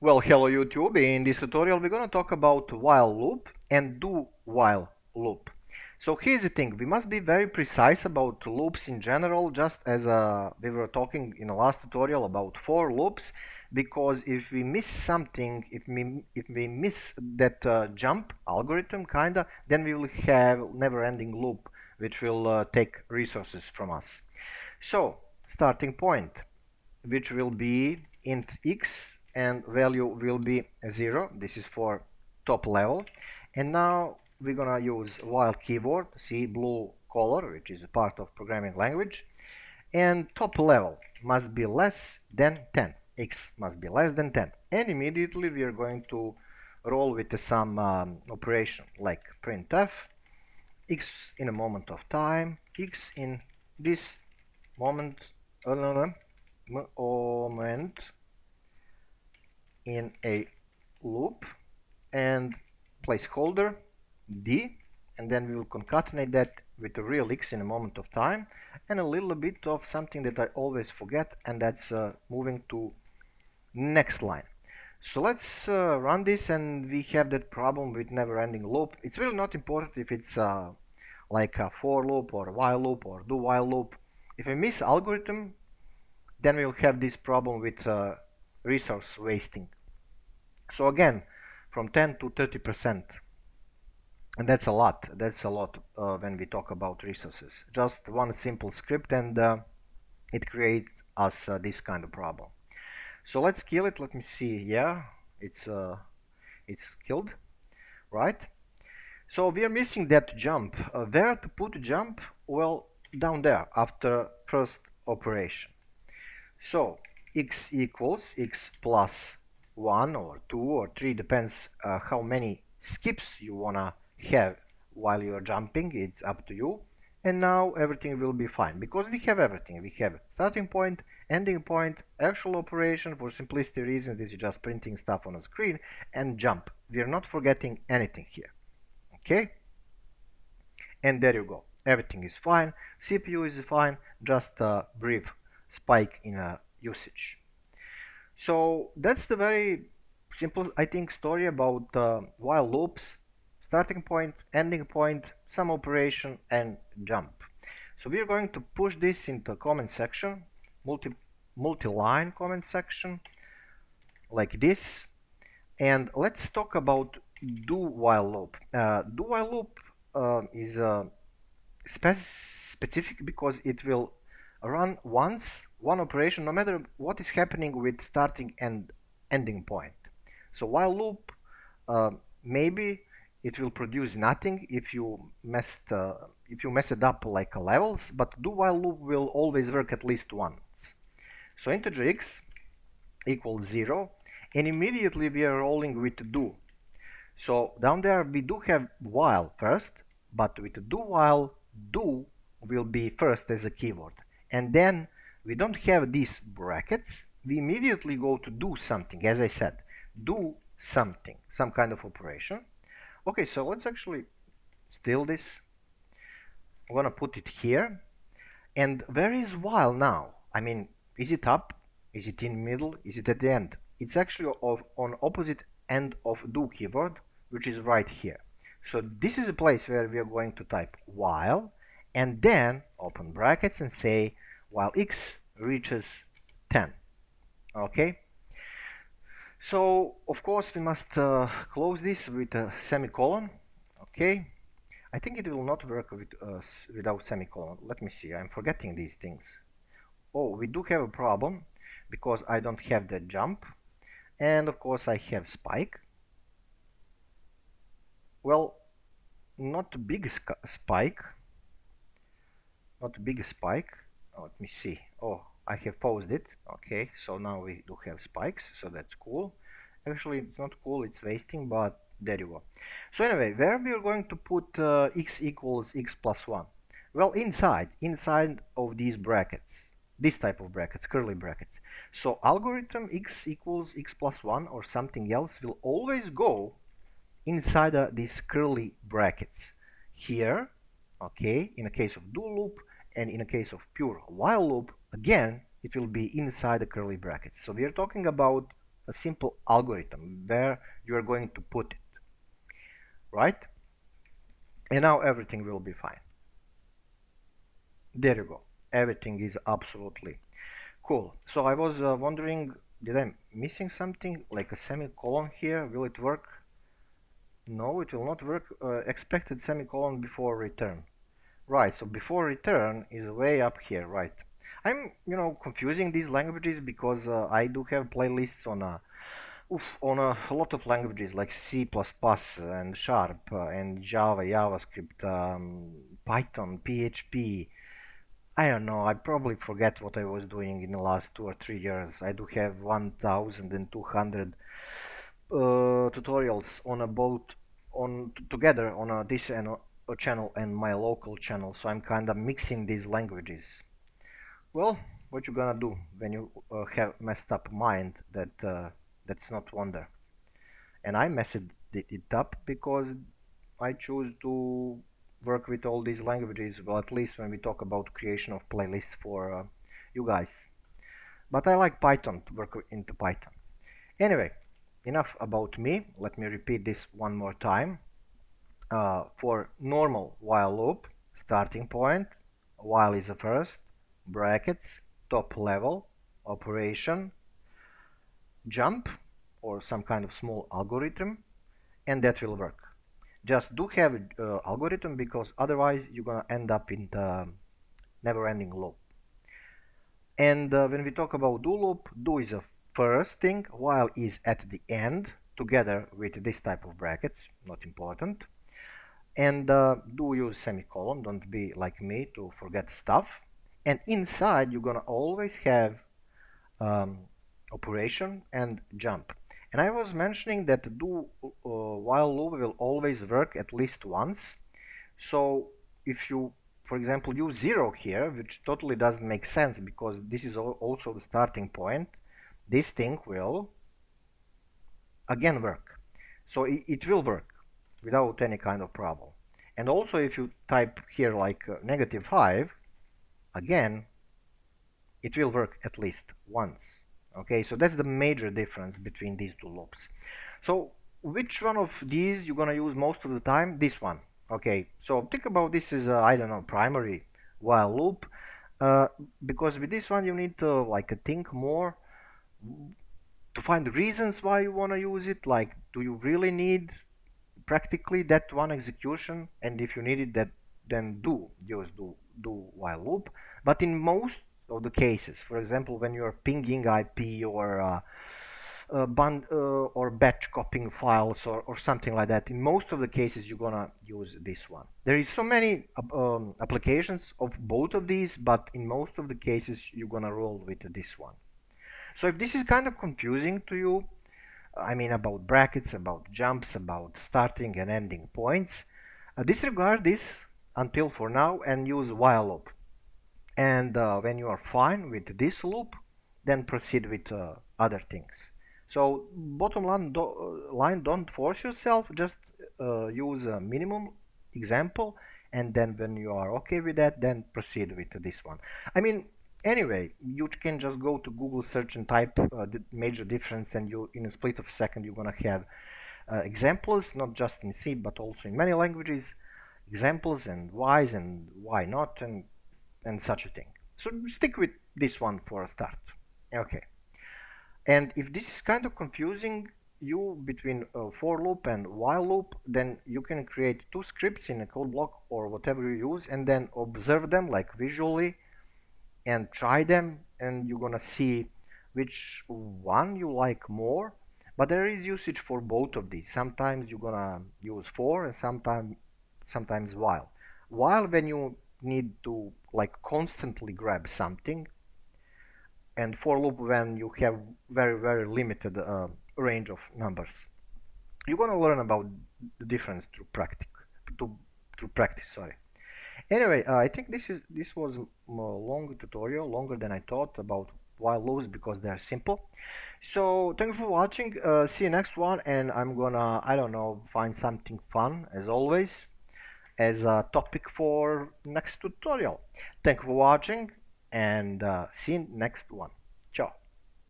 Well, hello YouTube. In this tutorial we're going to talk about while loop and do while loop. So here's the thing, we must be very precise about loops in general, just as we were talking in the last tutorial about for loops, because if we miss something, if we miss that jump algorithm kinda, then we will have never-ending loop which will take resources from us. So starting point, which will be int x and value will be 0. This is for top level. And now we're gonna use while keyword, see blue color, which is a part of programming language, and top level must be less than 10. X must be less than 10. And immediately we are going to roll with some operation like printf x in a moment of time, x in this moment, moment in a loop, and placeholder d, and then we will concatenate that with a real x in a moment of time, and a little bit of something that I always forget, and that's moving to next line. So let's run this, and we have that problem with never-ending loop. It's really not important if it's like a for loop or while loop or do while loop. If I miss algorithm, then we will have this problem with resource wasting. So again, from 10 to 30%, and that's a lot. That's a lot when we talk about resources. Just one simple script, and it creates us this kind of problem. So let's kill it. Let me see. Yeah, it's killed, right? So we are missing that jump. Where to put jump? Well, down there after first operation. So x equals x plus 1 or 2 or 3, depends how many skips you wanna have while you're jumping. It's up to you. And now everything will be fine because we have everything. We have starting point, ending point, actual operation. For simplicity reasons, this is just printing stuff on a screen, and jump. We are not forgetting anything here. Okay? And there you go. Everything is fine. CPU is fine. Just a brief spike in usage. So that's the very simple, I think, story about while loops: starting point, ending point, some operation, and jump. So we are going to push this into comment section, multi-line comment section, like this. And let's talk about do while loop. Do while loop is specific because it will run once one operation no matter what is happening with starting and ending point. So while loop, maybe it will produce nothing if you mess it up like levels, but do while loop will always work at least once. So integer x equals 0, and immediately we are rolling with do. So down there we do have while first, but with do while, do will be first as a keyword. And then we don't have these brackets. We immediately go to do something, as I said. Do something, some kind of operation. Okay, so let's actually steal this. I'm gonna put it here. And where is while now? I mean, is it up? Is it in middle? Is it at the end? It's actually on opposite end of do keyword, which is right here. So this is a place where we are going to type while, and then open brackets and say while x reaches 10. Okay. So of course we must close this with a semicolon. Okay. I think it will not work without semicolon. Let me see. I'm forgetting these things. Oh, we do have a problem because I don't have the jump, and of course I have spike. Well, not a big spike. Not a big spike. Oh, let me see. Oh, I have paused it. Okay, so now we do have spikes, so that's cool. Actually, it's not cool, it's wasting, but there you go. So anyway, where we are going to put x equals x plus 1? Well, inside of these brackets, this type of brackets, curly brackets. So algorithm x equals x plus 1 or something else will always go inside these curly brackets. Here, okay, in a case of do loop, and in a case of pure while loop, again, it will be inside the curly brackets. So we are talking about a simple algorithm where you are going to put it, right? And now everything will be fine. There you go. Everything is absolutely cool. So I was wondering, did I missing something like a semicolon here? Will it work? No, it will not work. Expected semicolon before return. Right, so before return is way up here, right? I'm, confusing these languages because I do have playlists on a lot of languages like C++ and Sharp and Java, JavaScript, Python, PHP. I don't know, I probably forget what I was doing in the last 2 or 3 years. I do have 1,200 tutorials on a boat together on this and a channel and my local channel, so I'm kind of mixing these languages. Well, what you gonna do when you have messed up mind? That's not wonder. And I messed it up because I choose to work with all these languages, well, at least when we talk about creation of playlists for you guys. But I like Python, to work into Python. Anyway, enough about me. Let me repeat this one more time. For normal while loop, starting point, while is the first, brackets, top level, operation, jump, or some kind of small algorithm, and that will work. Just do have an algorithm, because otherwise you're gonna end up in the never-ending loop. And when we talk about do loop, do is a first thing, while is at the end, together with this type of brackets, not important. And do use semicolon, don't be like me to forget stuff. And inside you're gonna always have operation and jump. And I was mentioning that do while loop will always work at least once. So if you, for example, use 0 here, which totally doesn't make sense because this is also the starting point, this thing will again work. So it will work without any kind of problem. And also if you type here like -5, again, it will work at least once. Okay, so that's the major difference between these two loops. So which one of these you're gonna use most of the time? This one. Okay, so think about this as a, I don't know, primary while loop, because with this one you need to like think more to find reasons why you want to use it. Like, do you really need practically that one execution? And if you need it, that then do while loop. But in most of the cases, for example, when you are pinging IP or or batch copying files or something like that, in most of the cases you're gonna use this one. There is so many applications of both of these, but in most of the cases you're gonna roll with this one. So if this is kind of confusing to you, I mean about brackets, about jumps, about starting and ending points, disregard this until for now and use while loop. And when you are fine with this loop, then proceed with other things. So bottom line, don't force yourself, just use a minimum example, and then when you are okay with that, then proceed with this one. I mean, anyway, you can just go to Google search and type the major difference, and you, in a split of a second, you're gonna have examples, not just in C, but also in many languages, examples and whys and why not, and such a thing. So stick with this one for a start. Okay. And if this is kind of confusing you between for loop and while loop, then you can create two scripts in a code block or whatever you use, and then observe them like visually and try them, and you're gonna see which one you like more. But there is usage for both of these. Sometimes you're gonna use for, and sometimes while. While when you need to like constantly grab something, and for loop when you have very limited range of numbers. You're gonna learn about the difference through practice. Sorry. Anyway, I think this was a long tutorial, longer than I thought, about while loops because they are simple. So thank you for watching. See you next one, and I'm gonna, I don't know, find something fun as always as a topic for next tutorial. Thank you for watching, and see you next one. Ciao.